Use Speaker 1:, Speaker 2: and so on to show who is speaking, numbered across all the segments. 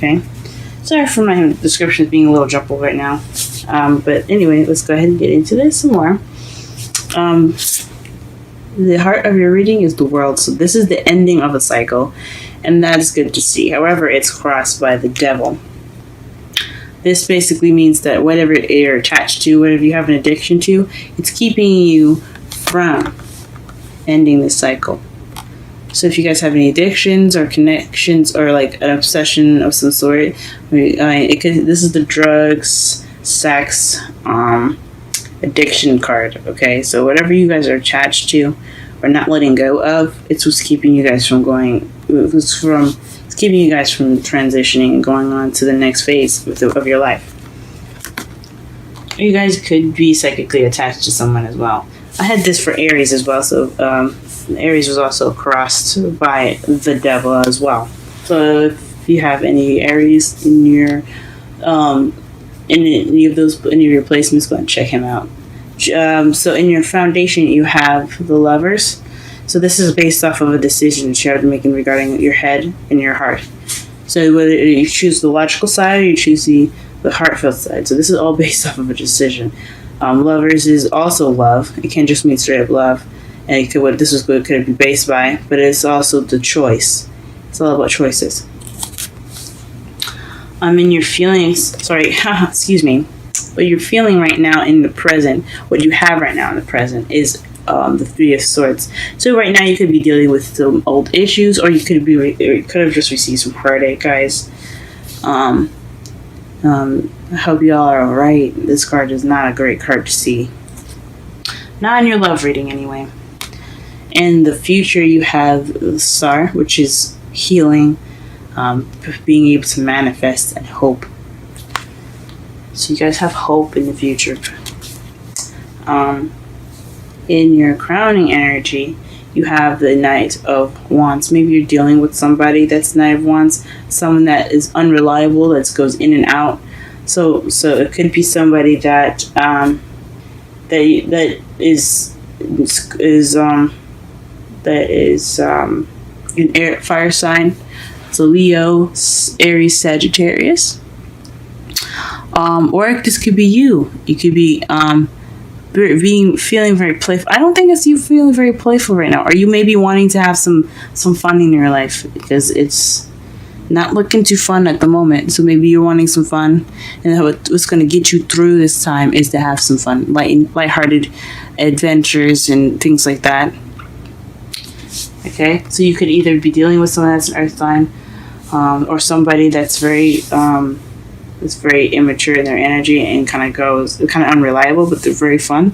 Speaker 1: Okay. Sorry for my descriptions being a little jumbled right now. But anyway, let's go ahead and get into this some more. The heart of your reading is the world. So this is the ending of a cycle. And that is good to see. However, it's crossed by the devil. This basically means that whatever you're attached to, whatever you have an addiction to, it's keeping you from ending this cycle. So if you guys have any addictions or connections or like an obsession of some sort, this is the drugs, sex, addiction card. Okay, so whatever you guys are attached to or not letting go of, it's what's keeping you guys from going. It's keeping you guys from transitioning and going on to the next phase of your life. You guys could be psychically attached to someone as well. I had this for Aries as well, so Aries was also crossed by the devil as well. So if you have any Aries in your in any of your placements, go and check him out. So in your foundation, you have the Lovers. So this is based off of a decision that you have to make regarding your head and your heart. So whether you choose the logical side or you choose the heartfelt side. So this is all based off of a decision. Lovers is also love. It can't just mean straight up love. And what this is good could be based by, but it's also the choice. It's all about choices. In your feelings, excuse me. What you're feeling right now in the present, what you have right now in the present is the Three of Swords. So right now you could be dealing with some old issues, or you could have just received some heartache, guys. I hope y'all are alright. This card is not a great card to see. Not in your love reading, anyway. In the future, you have the Star, which is healing, being able to manifest and hope. So you guys have hope in the future. In your crowning energy, you have the Knight of Wands. Maybe you're dealing with somebody that's Knight of Wands, someone that is unreliable, that goes in and out. So it could be somebody that is an air fire sign. So Leo, Aries, Sagittarius. Or this could be you. You could be feeling very playful. I don't think it's you feeling very playful right now. Or you may be wanting to have some fun in your life because it's not looking too fun at the moment. So maybe you're wanting some fun, and what's going to get you through this time is to have some fun, lighthearted adventures and things like that. Okay, so you could either be dealing with someone that's an earth sign, or somebody that's very immature in their energy and kind of unreliable, but they're very fun.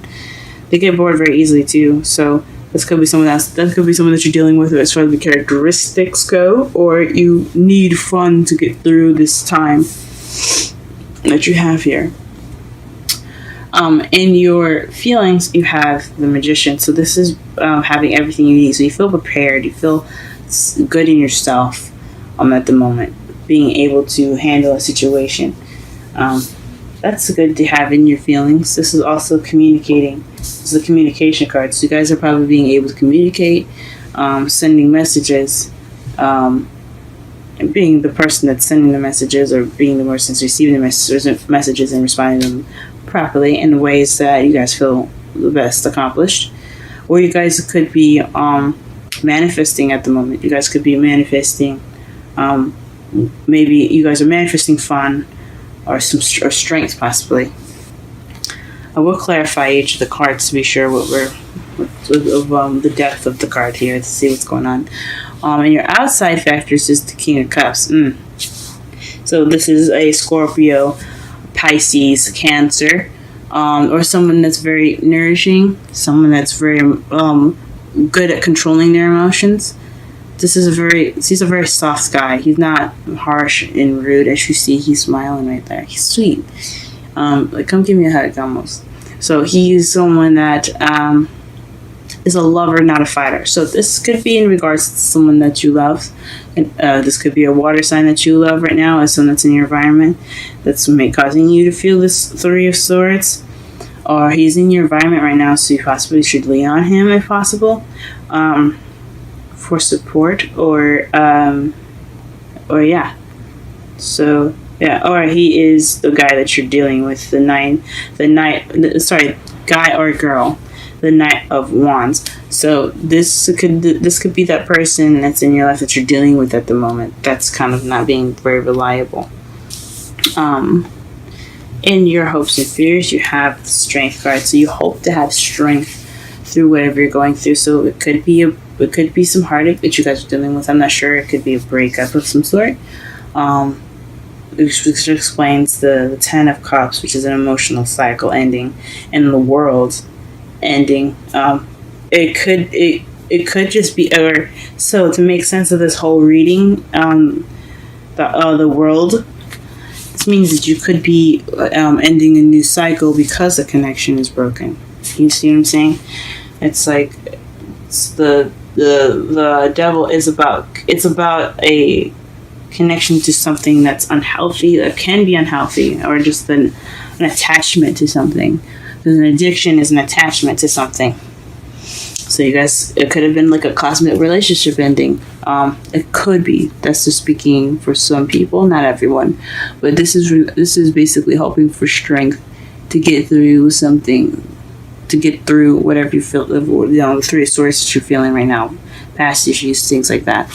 Speaker 1: They get bored very easily too. So this could be someone else. That could be someone that you're dealing with as far as the characteristics go, or you need fun to get through this time that you have here. In your feelings, you have the Magician. So this is having everything you need. So you feel prepared. You feel good in yourself at the moment. Being able to handle a situation. That's good to have in your feelings. This is also communicating. This is a communication card. So you guys are probably being able to communicate, sending messages, and being the person that's sending the messages, or being the person that's receiving the messages and responding to them properly in the ways that you guys feel the best accomplished. Or you guys could be manifesting at the moment. You guys could be manifesting. Maybe you guys are manifesting fun or strength, possibly. I will clarify each of the cards to be sure the depth of the card here to see what's going on. And your outside factors is the King of Cups. So this is a Scorpio, Pisces, Cancer, or someone that's very nourishing, someone that's very good at controlling their emotions. He's a very soft guy. He's not harsh and rude. As you see, he's smiling right there. He's sweet. Come give me a hug almost. So he's someone that is a lover, not a fighter. So this could be in regards to someone that you love. And this could be a water sign that you love right now, or someone that's in your environment that's causing you to feel this Three of Swords. Or he's in your environment right now, so you possibly should lean on him if possible. For support, or So yeah, or he is the guy that you're dealing with. Guy or girl, the Knight of Wands. So this could be that person that's in your life that you're dealing with at the moment. That's kind of not being very reliable. In your hopes and fears, you have the Strength card. So you hope to have strength through whatever you're going through. So it could be some heartache that you guys are dealing with. I'm not sure. It could be a breakup of some sort. Which explains the Ten of Cups, which is an emotional cycle ending, and the World ending. It could just be, or so to make sense of this whole reading, the World. This means that you could be ending a new cycle because the connection is broken. You see what I'm saying? It's like the Devil is about a connection to something that's unhealthy, that can be unhealthy, or just an attachment to something. Because an addiction is an attachment to something. So you guys, it could have been like a cosmic relationship ending. It could be. That's just speaking for some people, not everyone. But this is basically hoping for strength to get through something, to get through whatever you feel. The Three of Swords that you're feeling right now, past issues, things like that.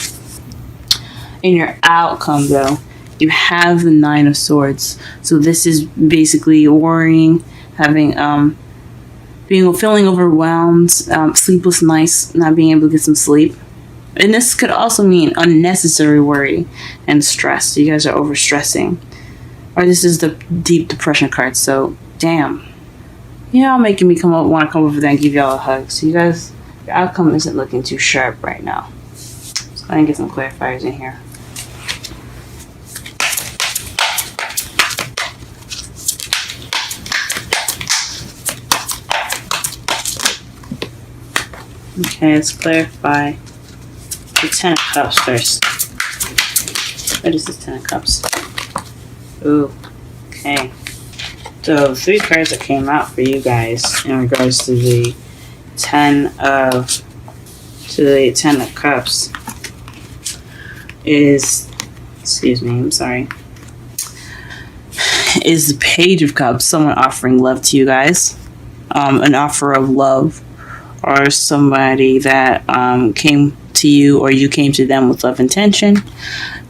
Speaker 1: In your outcome, though, you have the Nine of Swords. So this is basically worrying, having feeling overwhelmed, sleepless nights, not being able to get some sleep. And this could also mean unnecessary worry and stress. You guys are overstressing. Or this is the deep depression card. So, damn. Y'all making me want to come over there and give y'all a hug. So you guys, your outcome isn't looking too sharp right now. Let's go ahead and get some clarifiers in here. Okay, let's clarify the Ten of Cups first. What is this Ten of Cups? Ooh, okay. So, 3 cards that came out for you guys in regards to the Ten of Cups is, is the Page of Cups. Someone offering love to you guys. An offer of love. Or somebody that came to you, or you came to them with love intention.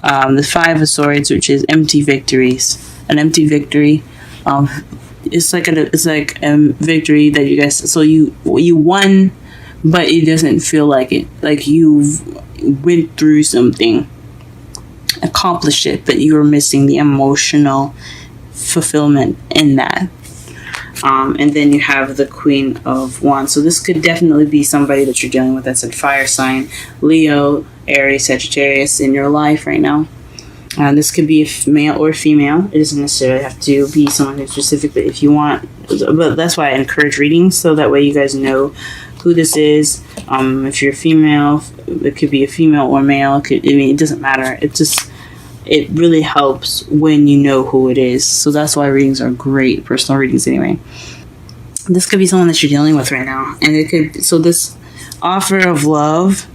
Speaker 1: The Five of Swords, which is empty victories. An empty victory. It's like a victory that you guys. So you won, but it doesn't feel like it. Like you've went through something, accomplished it, but you were missing the emotional fulfillment in that. And then you have the Queen of Wands. So this could definitely be somebody that you're dealing with that's a fire sign. Leo, Aries, Sagittarius in your life right now. This could be a male or female. It doesn't necessarily have to be someone who specifically, if you want. But that's why I encourage readings, so that way you guys know who this is. If you're a female, it could be a female or male. It doesn't matter. It really helps when you know who it is. So that's why readings are great, personal readings anyway. This could be someone that you're dealing with right now. And this offer of love,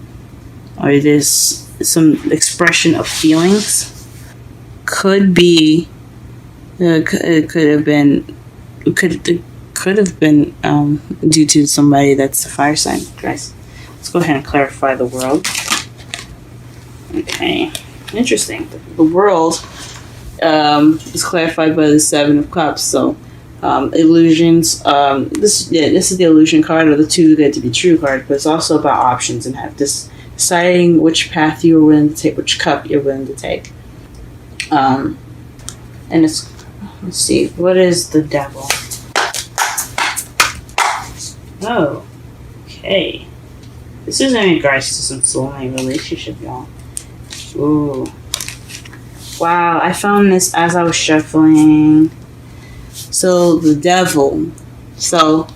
Speaker 1: or this some expression of feelings, could be, it could have been due to somebody that's a fire sign. Guys, let's go ahead and clarify the World. Okay. Interesting. The World is clarified by the Seven of Cups. So, illusions. This is the illusion card, or the too good to be true card. But it's also about options and deciding which path you are willing to take, which cup you're willing to take. And let's see. What is the Devil? Oh, okay. This is in regards to some soulmate relationship, y'all. Ooh. Wow, I found this as I was shuffling. So, the Devil. So,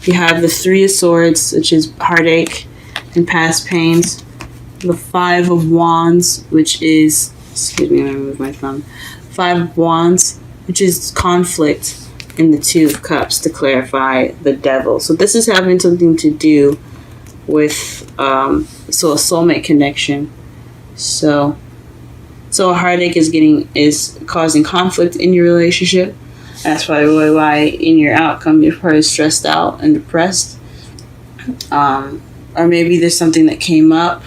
Speaker 1: you have the Three of Swords, which is heartache and past pains. The Five of Wands, which is... Excuse me, let me move my thumb. Five of Wands, which is conflict. And the Two of Cups, to clarify the Devil. So, this is having something to do with... a soulmate connection. So, So a heartache is causing conflict in your relationship. That's probably why in your outcome you're probably stressed out and depressed. Or maybe there's something that came up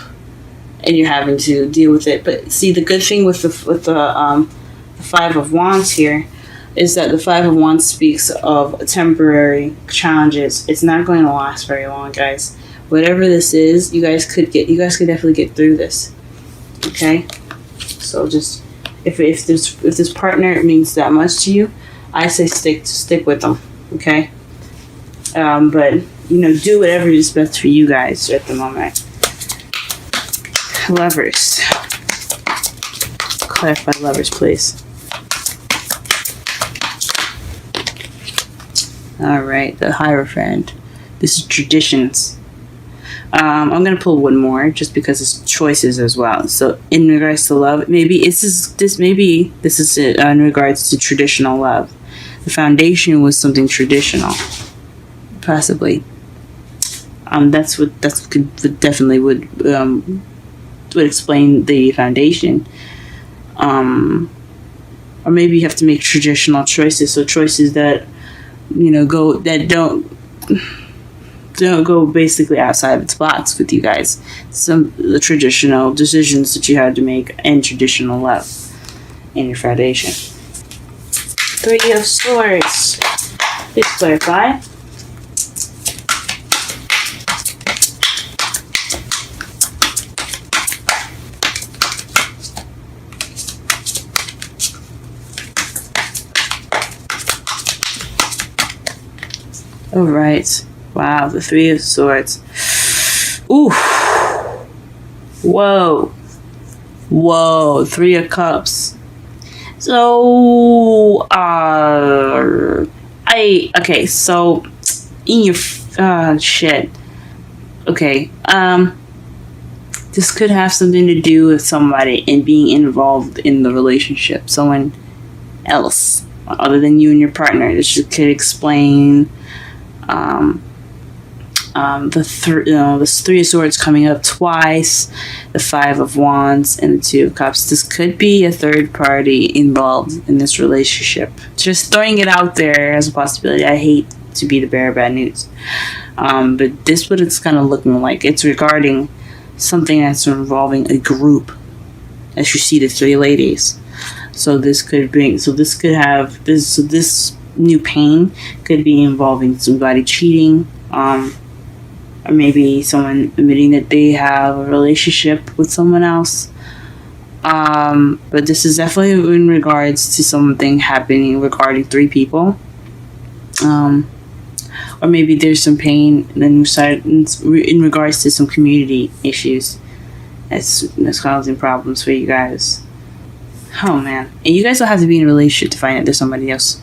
Speaker 1: and you're having to deal with it. But see, the good thing with the Five of Wands here is that the Five of Wands speaks of temporary challenges. It's not going to last very long, guys. Whatever this is, you guys could definitely get through this. Okay? So just if this partner means that much to you, I say stick with them. Okay? But do whatever is best for you guys at the moment. Lovers. Clarify lovers, please. Alright, the Hierophant. This is traditions. I'm going to pull one more just because it's choices as well. So in regards to love, maybe this is it in regards to traditional love. The foundation was something traditional. Possibly. That's what definitely would explain the foundation. Or maybe you have to make traditional choices. So choices that don't go basically outside of its box with you guys. Some of the traditional decisions that you had to make and traditional love in your foundation. Three of Swords. Please clarify. All right. Wow, the Three of Swords. Ooh. Whoa. Three of Cups. So, so in your shit. Okay. This could have something to do with somebody and being involved in the relationship. Someone else other than you and your partner. This could explain the Three of Swords coming up twice, the Five of Wands, and the Two of Cups. This could be a third party involved in this relationship. Just throwing it out there as a possibility. I hate to be the bearer of bad news. But this what it's kind of looking like. It's regarding something that's involving a group. As you see the three ladies. So this new pain could be involving somebody cheating, or maybe someone admitting that they have a relationship with someone else. But this is definitely in regards to something happening regarding three people. Or maybe there's some pain in regards to some community issues that's causing problems for you guys. Oh man. And you guys don't have to be in a relationship to find out there's somebody else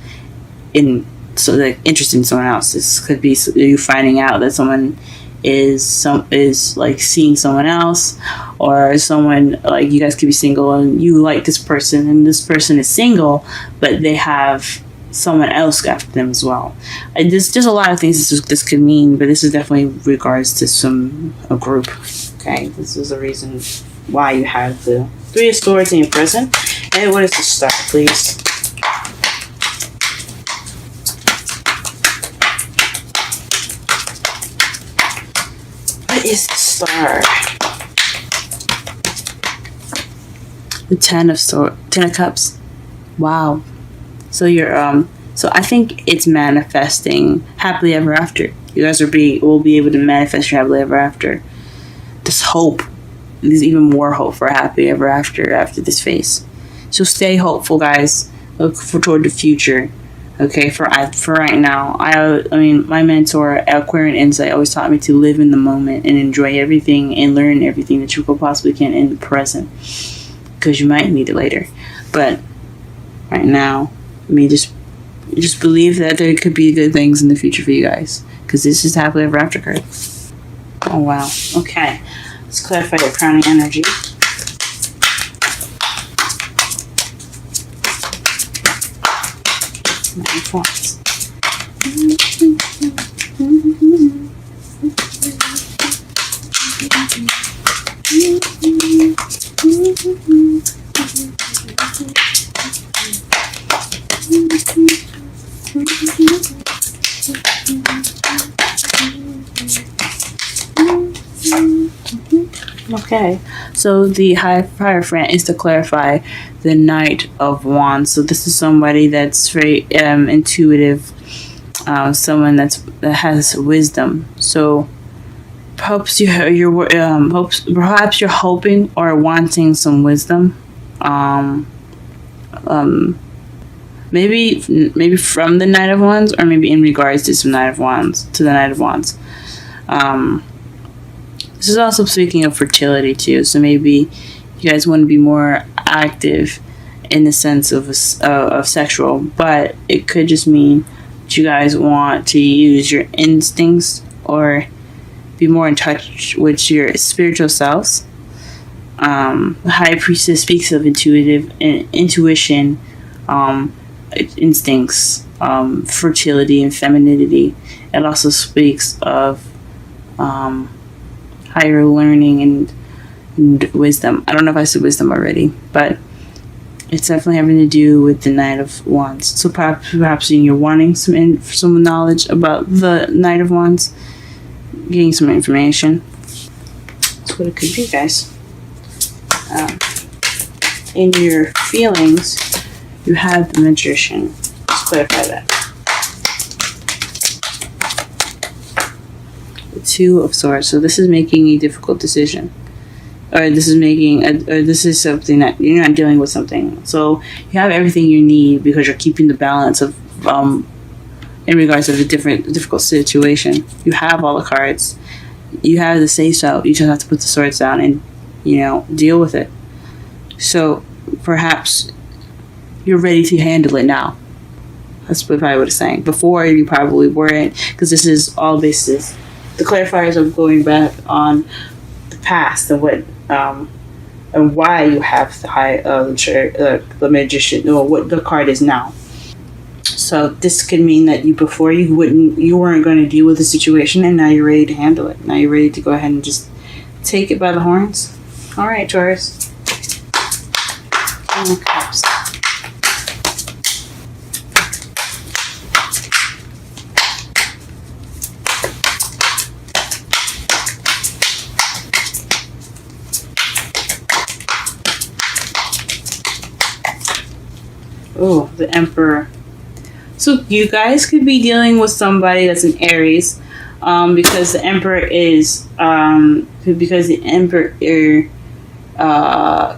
Speaker 1: interested in someone else. This could be you finding out that someone is like seeing someone else, or someone like you guys could be single and you like this person and this person is single, but they have someone else after them as well. And there's a lot of things this could mean, but this is definitely regards to a group. Okay, this is the reason why you have the Three of Swords in your present. And what is the star, please? What is the star? The Ten of Cups. Wow. So you're so I think it's manifesting happily ever after. You guys will be able to manifest your happily ever after. This hope. There's even more hope for happy ever after this phase. So stay hopeful, guys. Look toward the future. Okay, for right now, I mean, my mentor, Aquarian Insight, always taught me to live in the moment and enjoy everything and learn everything that you possibly can in the present, because you might need it later. But right now, I mean, just believe that there could be good things in the future for you guys, because this is happily ever after card. Oh wow. Okay, let's clarify your crowning energy. Points. Okay, so the Hierophant is to clarify the Knight of Wands. So this is somebody that's very intuitive, someone that has wisdom. So perhaps perhaps you're hoping or wanting some wisdom. Maybe from the Knight of Wands, or maybe in regards to the Knight of Wands. This is also speaking of fertility too. So maybe you guys want to be more active in the sense of sexual, but it could just mean that you guys want to use your instincts or be more in touch with your spiritual selves. The High Priestess speaks of intuition, instincts, fertility, and femininity. It also speaks of higher learning and wisdom. I don't know if I said wisdom already, but it's definitely having to do with the Knight of Wands. So perhaps you're wanting some knowledge about the Knight of Wands, getting some information. That's what it could be, guys. In your feelings, you have the Magician. Let's clarify that. The Two of Swords. So this is making a difficult decision, or this is something that you're not dealing with something. So you have everything you need because you're keeping the balance of in regards to the difficult situation. You have all the cards. You have the say so. You just have to put the swords down and deal with it. So perhaps you're ready to handle it now. That's what I was saying. Before, you probably weren't, because this is all basis. The clarifiers are going back on the past and what and why you have the Magician, or what the card is now. So this could mean that you weren't going to deal with the situation, and now you're ready to handle it. Now you're ready to go ahead and just take it by the horns. All right, Taurus. King of Cups. Oh, the Emperor. So you guys could be dealing with somebody that's an Aries, because the Emperor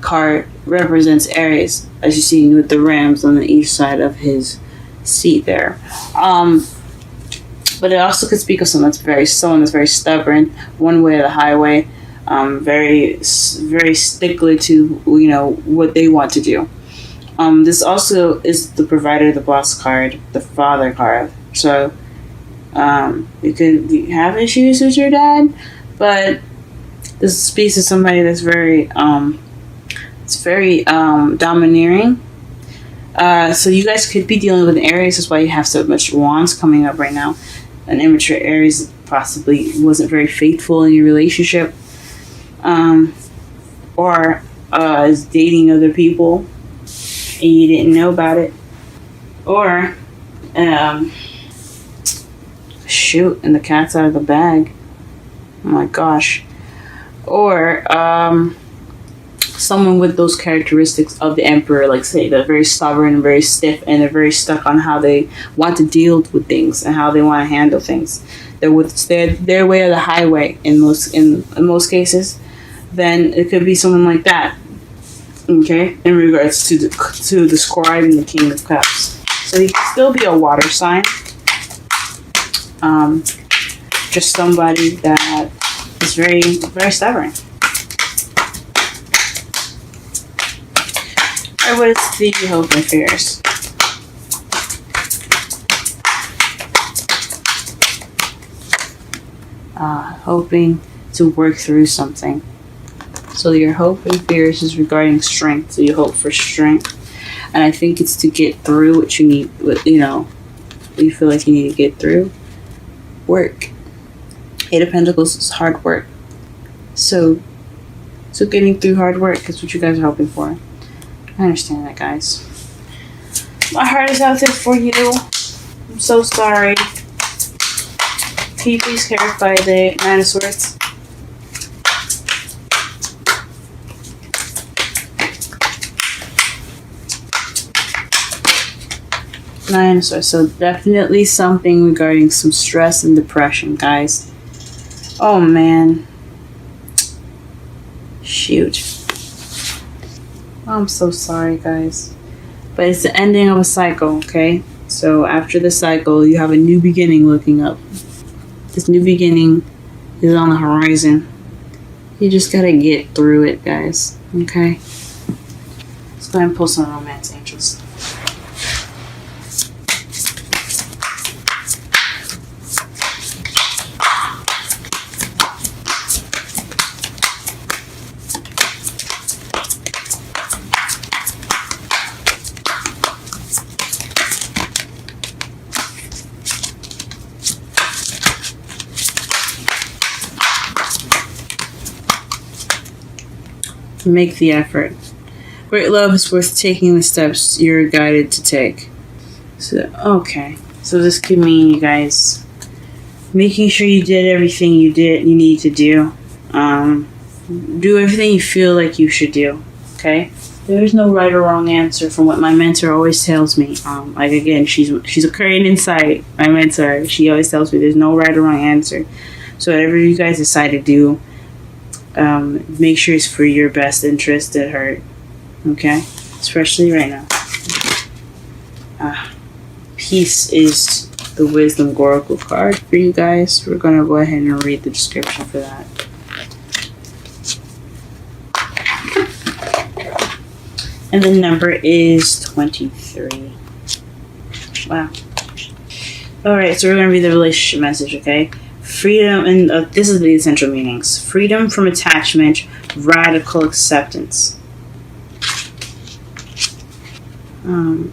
Speaker 1: card represents Aries, as you see with the rams on each side of his seat there. But it also could speak of someone that's very stubborn, one way or the highway, very very stickler to what they want to do. This also is the Provider, the Boss card, the Father card. So you could have issues with your dad, but this speaks to somebody that's very domineering. So you guys could be dealing with an Aries. That's why you have so much wands coming up right now. An immature Aries possibly wasn't very faithful in your relationship, or is dating other people and you didn't know about it, or and the cat's out of the bag. Oh my gosh. Or someone with those characteristics of the Emperor, like say they're very stubborn and very stiff, and they're very stuck on how they want to deal with things and how they want to handle things. They're with their way or the highway in most cases. Then it could be someone like that. Okay, in regards to the Scribe and the King of Cups. So he can still be a water sign. Just somebody that is very, very stubborn. Alright, what is the hope and fears? Hoping to work through something. So your hope and fears is regarding strength. So you hope for strength, and I think it's to get through what you need. What you feel like you need to get through. Work. Eight of Pentacles is hard work. So getting through hard work is what you guys are hoping for. I understand that, guys. My heart is out there for you. I'm so sorry. Can you please clarify the Nine of Swords? Nine of Swords. So definitely something regarding some stress and depression, guys. Oh, man. Shoot. I'm so sorry, guys. But it's the ending of a cycle, okay? So after the cycle, you have a new beginning looking up. This new beginning is on the horizon. You just gotta get through it, guys. Okay? Let's go ahead and pull some romance angels. Make the effort. Great love is worth taking the steps you're guided to take. So, okay. So this could mean you guys making sure you did everything you need to do. Do everything you feel like you should do. Okay? There's no right or wrong answer from what my mentor always tells me. Like again, she's a current insight. My mentor, she always tells me there's no right or wrong answer. So whatever you guys decide to do, make sure it's for your best interest at heart. Okay? Especially right now. Peace is the Wisdom Oracle card for you guys. We're going to go ahead and read the description for that. And the number is 23. Wow. Alright, so we're going to read the relationship message, okay? Freedom, and this is the essential meanings. Freedom from attachment, radical acceptance.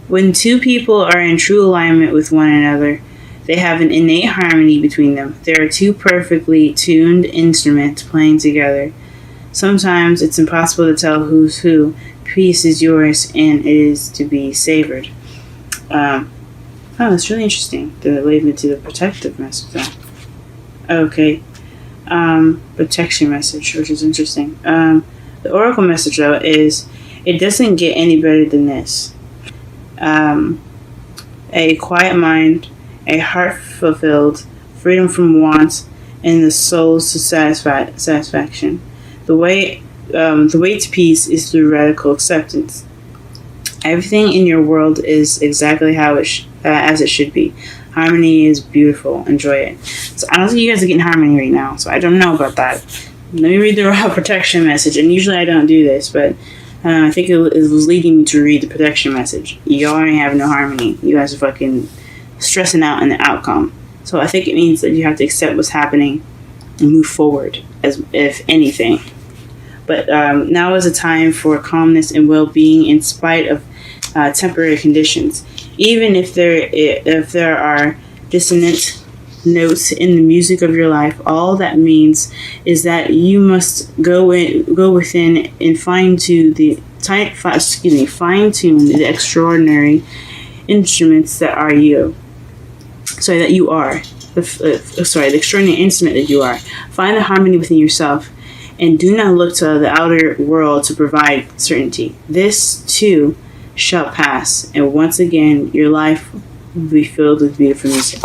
Speaker 1: When two people are in true alignment with one another, they have an innate harmony between them. They are two perfectly tuned instruments playing together. Sometimes it's impossible to tell who's who. Peace is yours and it is to be savored. That's really interesting. That lead me to the protective message. Okay. Protection message, which is interesting. The oracle message, though, is it doesn't get any better than this. A quiet mind, a heart fulfilled, freedom from wants, and the soul's satisfaction. The way to peace is through radical acceptance. Everything in your world is exactly how as it should be. Harmony is beautiful. Enjoy it. So I don't think you guys are getting harmony right now, so I don't know about that. Let me read the raw protection message, and usually I don't do this, but I think it was leading me to read the protection message. Y'all ain't having no harmony. You guys are fucking stressing out in the outcome. So I think it means that you have to accept what's happening and move forward, as if anything. But now is a time for calmness and well-being in spite of temporary conditions. Even if there are dissonant notes in the music of your life, all that means is that you must go within and fine-tune the extraordinary instruments that are you. That you are. The extraordinary instrument that you are. Find the harmony within yourself. And do not look to the outer world to provide certainty. This, too, shall pass. And once again, your life will be filled with beautiful music.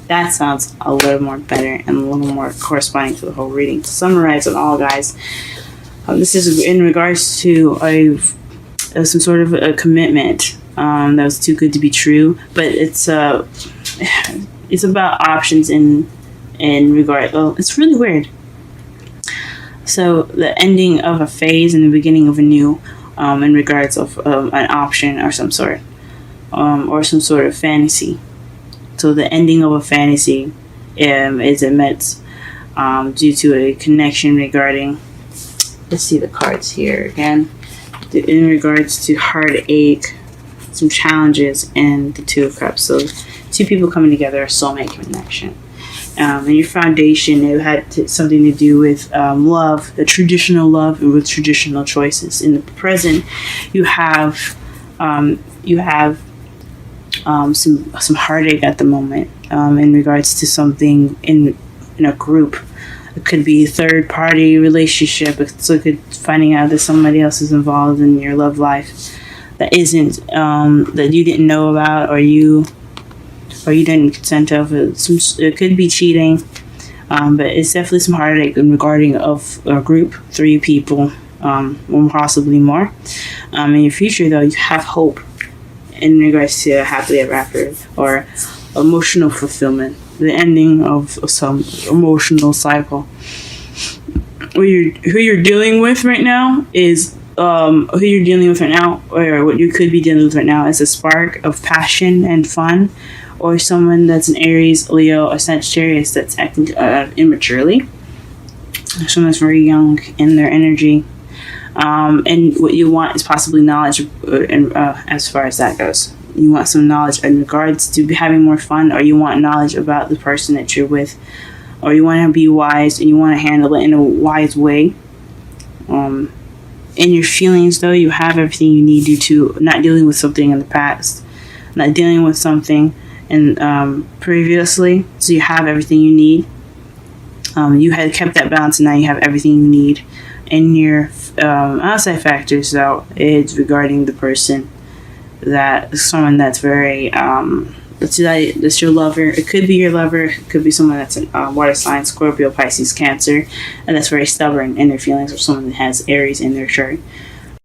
Speaker 1: That sounds a little more better and a little more corresponding to the whole reading. To summarize it all, guys, this is in regards to some sort of a commitment that was too good to be true. But it's about options in regard. Well, it's really weird. So the ending of a phase and the beginning of a new, in regards of an option or some sort, or some sort of fantasy. So the ending of a fantasy is immense due to a connection regarding. Let's see the cards here again. In regards to heartache, some challenges, and the Two of Cups. So two people coming together, a soulmate connection. And your foundation, it had something to do with love, the traditional love, and with traditional choices. In the present, you have some heartache at the moment in regards to something in a group. It could be a third party relationship. So it could finding out that somebody else is involved in your love life. that isn't that you didn't know about, or you didn't consent of. It could be cheating, but it's definitely some heartache in regarding of a group, 3 people, or possibly more. In your future, though, you have hope in regards to a happily ever after, or emotional fulfillment, the ending of some emotional cycle. Who you're dealing with right now is or what you could be dealing with right now is a spark of passion and fun, or someone that's an Aries, Leo, or Sagittarius that's acting immaturely. Someone that's very young in their energy. And what you want is possibly knowledge, as far as that goes. You want some knowledge in regards to having more fun, or you want knowledge about the person that you're with, or you want to be wise and you want to handle it in a wise way. In your feelings, though, you have everything you need due to not dealing with something in the past, not dealing with something previously. So you have everything you need. You had kept that balance, and now you have everything you need. In your outside factors, though, it's regarding the person, that someone that's very that's your lover. It could be your lover. It could be someone that's a water sign, Scorpio, Pisces, Cancer, and that's very stubborn in their feelings, or someone that has Aries in their chart.